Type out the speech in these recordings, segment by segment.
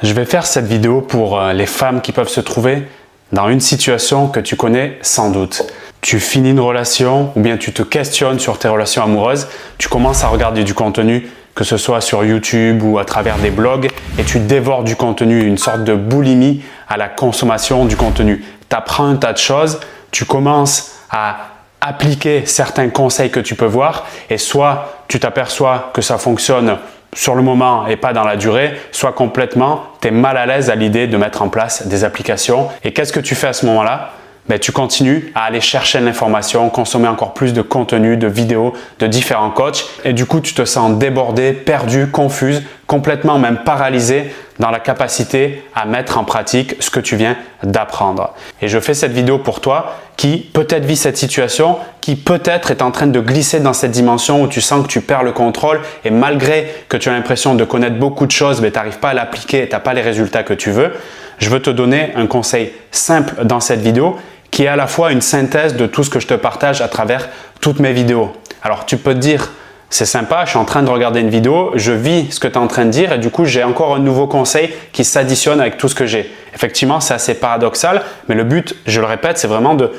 Je vais faire cette vidéo pour les femmes qui peuvent se trouver dans une situation que tu connais sans doute. Tu finis une relation ou bien tu te questionnes sur tes relations amoureuses, tu commences à regarder du contenu, que ce soit sur YouTube ou à travers des blogs, et tu dévores du contenu, une sorte de boulimie à la consommation du contenu. Tu apprends un tas de choses, tu commences à appliquer certains conseils que tu peux voir et soit tu t'aperçois que ça fonctionne sur le moment et pas dans la durée, soit complètement, tu es mal à l'aise à l'idée de mettre en place des applications. Et qu'est-ce que tu fais à ce moment-là? Tu continues à aller chercher de l'information, consommer encore plus de contenu, de vidéos, de différents coachs et du coup tu te sens débordé, perdu, confuse, complètement même paralysé dans la capacité à mettre en pratique ce que tu viens d'apprendre. Et je fais cette vidéo pour toi qui peut-être vit cette situation, qui peut-être est en train de glisser dans cette dimension où tu sens que tu perds le contrôle et malgré que tu as l'impression de connaître beaucoup de choses, tu n'arrives pas à l'appliquer et tu n'as pas les résultats que tu veux. Je veux te donner un conseil simple dans cette vidéo qui est à la fois une synthèse de tout ce que je te partage à travers toutes mes vidéos. Alors tu peux te dire, c'est sympa, je suis en train de regarder une vidéo, je vis ce que tu es en train de dire et du coup j'ai encore un nouveau conseil qui s'additionne avec tout ce que j'ai. Effectivement, c'est assez paradoxal, mais le but, je le répète, c'est vraiment de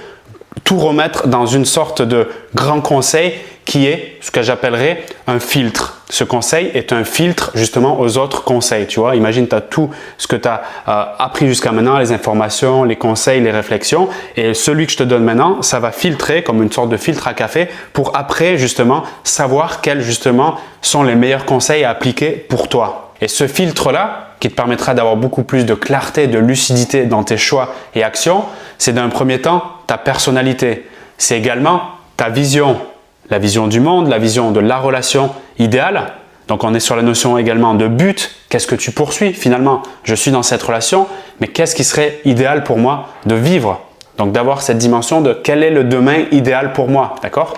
tout remettre dans une sorte de grand conseil qui est ce que j'appellerais un filtre. Ce conseil est un filtre justement aux autres conseils. Tu vois, imagine tu as tout ce que tu as appris jusqu'à maintenant, les informations, les conseils, les réflexions et celui que je te donne maintenant, ça va filtrer comme une sorte de filtre à café pour après justement savoir quels justement sont les meilleurs conseils à appliquer pour toi. Et ce filtre-là, qui te permettra d'avoir beaucoup plus de clarté, de lucidité dans tes choix et actions, c'est d'un premier temps ta personnalité. C'est également ta vision, la vision du monde, la vision de la relation idéale. Donc on est sur la notion également de but. Qu'est-ce que tu poursuis finalement? Je suis dans cette relation, mais qu'est-ce qui serait idéal pour moi de vivre? Donc d'avoir cette dimension de quel est le demain idéal pour moi, d'accord?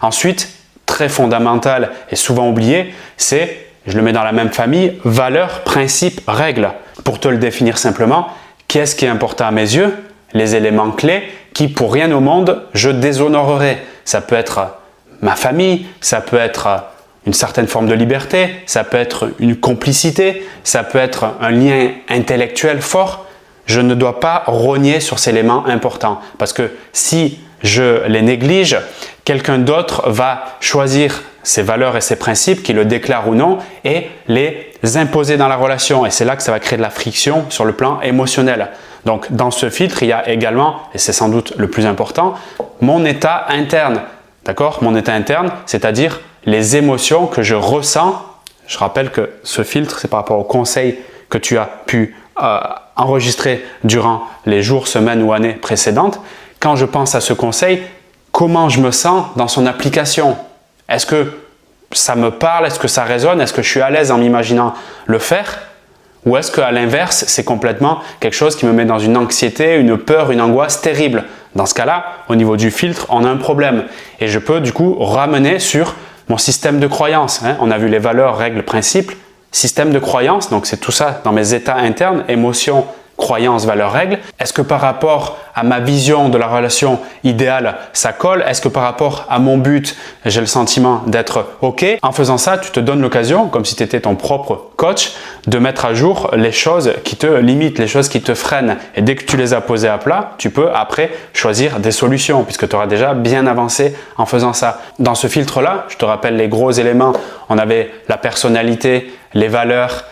Ensuite, très fondamental et souvent oublié, c'est, je le mets dans la même famille, valeurs, principes, règles. Pour te le définir simplement, qu'est-ce qui est important à mes yeux? Les éléments clés qui, pour rien au monde, je déshonorerai. Ça peut être ma famille, ça peut être une certaine forme de liberté, ça peut être une complicité, ça peut être un lien intellectuel fort. Je ne dois pas rogner sur ces éléments importants parce que si je les néglige, quelqu'un d'autre va choisir ses valeurs et ses principes, qu'il le déclare ou non, et les imposer dans la relation. Et c'est là que ça va créer de la friction sur le plan émotionnel. Donc, dans ce filtre, il y a également, et c'est sans doute le plus important, mon état interne. D'accord? Mon état interne, c'est-à-dire les émotions que je ressens. Je rappelle que ce filtre, c'est par rapport aux conseils que tu as pu enregistrer durant les jours, semaines ou années précédentes. Quand je pense à ce conseil, comment je me sens dans son application? Est-ce que ça me parle? Est-ce que ça résonne? Est-ce que je suis à l'aise en m'imaginant le faire? Ou est-ce qu'à l'inverse, c'est complètement quelque chose qui me met dans une anxiété, une peur, une angoisse terrible? Dans ce cas-là, au niveau du filtre, on a un problème. Et je peux du coup ramener sur mon système de croyance. On a vu les valeurs, règles, principes, système de croyance. Donc c'est tout ça dans mes états internes, émotions, croyances, valeurs, règles. Est-ce que par rapport à ma vision de la relation idéale, ça colle? Est-ce que par rapport à mon but, j'ai le sentiment d'être OK? En faisant ça, tu te donnes l'occasion, comme si tu étais ton propre coach, de mettre à jour les choses qui te limitent, les choses qui te freinent. Et dès que tu les as posées à plat, tu peux après choisir des solutions puisque tu auras déjà bien avancé en faisant ça. Dans ce filtre-là, je te rappelle les gros éléments. On avait la personnalité, les valeurs,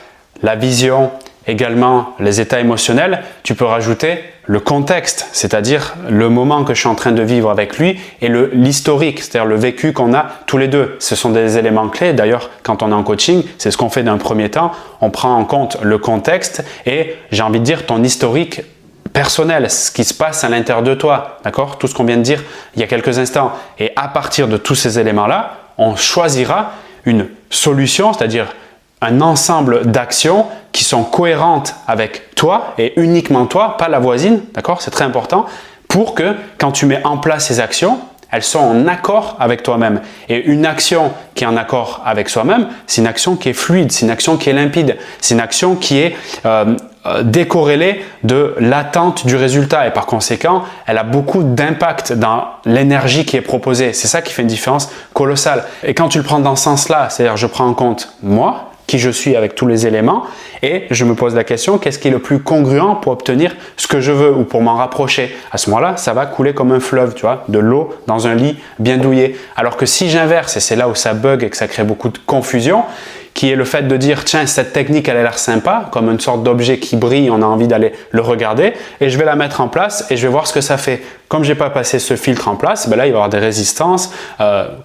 la vision, également les états émotionnels. Tu peux rajouter le contexte, c'est-à-dire le moment que je suis en train de vivre avec lui et l'historique, c'est-à-dire le vécu qu'on a tous les deux. Ce sont des éléments clés. D'ailleurs, quand on est en coaching, c'est ce qu'on fait d'un premier temps. On prend en compte le contexte et j'ai envie de dire ton historique personnel, ce qui se passe à l'intérieur de toi, d'accord? Tout ce qu'on vient de dire il y a quelques instants. Et à partir de tous ces éléments-là, on choisira une solution, c'est-à-dire un ensemble d'actions qui sont cohérentes avec toi et uniquement toi, pas la voisine, d'accord? C'est très important pour que quand tu mets en place ces actions, elles sont en accord avec toi-même. Et une action qui est en accord avec soi-même, c'est une action qui est fluide, c'est une action qui est limpide, c'est une action qui est décorrélée de l'attente du résultat et par conséquent, elle a beaucoup d'impact dans l'énergie qui est proposée. C'est ça qui fait une différence colossale. Et quand tu le prends dans ce sens-là, c'est-à-dire je prends en compte moi, qui je suis avec tous les éléments et je me pose la question, qu'est-ce qui est le plus congruent pour obtenir ce que je veux ou pour m'en rapprocher? À ce moment-là, ça va couler comme un fleuve, tu vois, de l'eau dans un lit bien douillet. Alors que si j'inverse, et c'est là où ça bug et que ça crée beaucoup de confusion, qui est le fait de dire tiens, cette technique elle a l'air sympa, comme une sorte d'objet qui brille, on a envie d'aller le regarder et je vais la mettre en place et je vais voir ce que ça fait. Comme je n'ai pas passé ce filtre en place, ben là il va y avoir des résistances,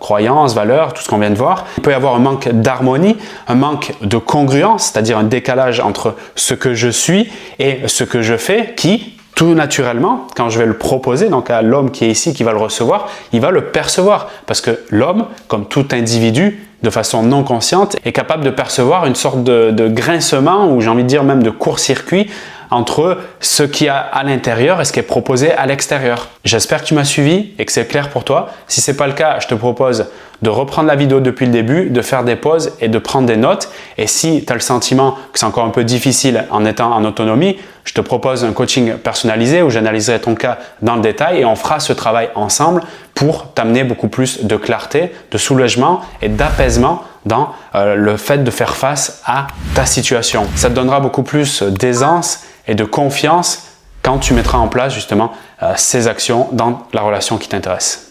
croyances, valeurs, tout ce qu'on vient de voir. Il peut y avoir un manque d'harmonie, un manque de congruence, c'est-à-dire un décalage entre ce que je suis et ce que je fais qui, tout naturellement, quand je vais le proposer, donc à l'homme qui est ici, qui va le recevoir, il va le percevoir. Parce que l'homme, comme tout individu, de façon non consciente, est capable de percevoir une sorte de grincement, ou j'ai envie de dire même de court-circuit, entre ce qu'il y a à l'intérieur et ce qui est proposé à l'extérieur. J'espère que tu m'as suivi et que c'est clair pour toi. Si ce n'est pas le cas, je te propose de reprendre la vidéo depuis le début, de faire des pauses et de prendre des notes. Et si tu as le sentiment que c'est encore un peu difficile en étant en autonomie, je te propose un coaching personnalisé où j'analyserai ton cas dans le détail et on fera ce travail ensemble pour t'amener beaucoup plus de clarté, de soulagement et d'apaisement dans le fait de faire face à ta situation. Ça te donnera beaucoup plus d'aisance et de confiance quand tu mettras en place justement ces actions dans la relation qui t'intéresse.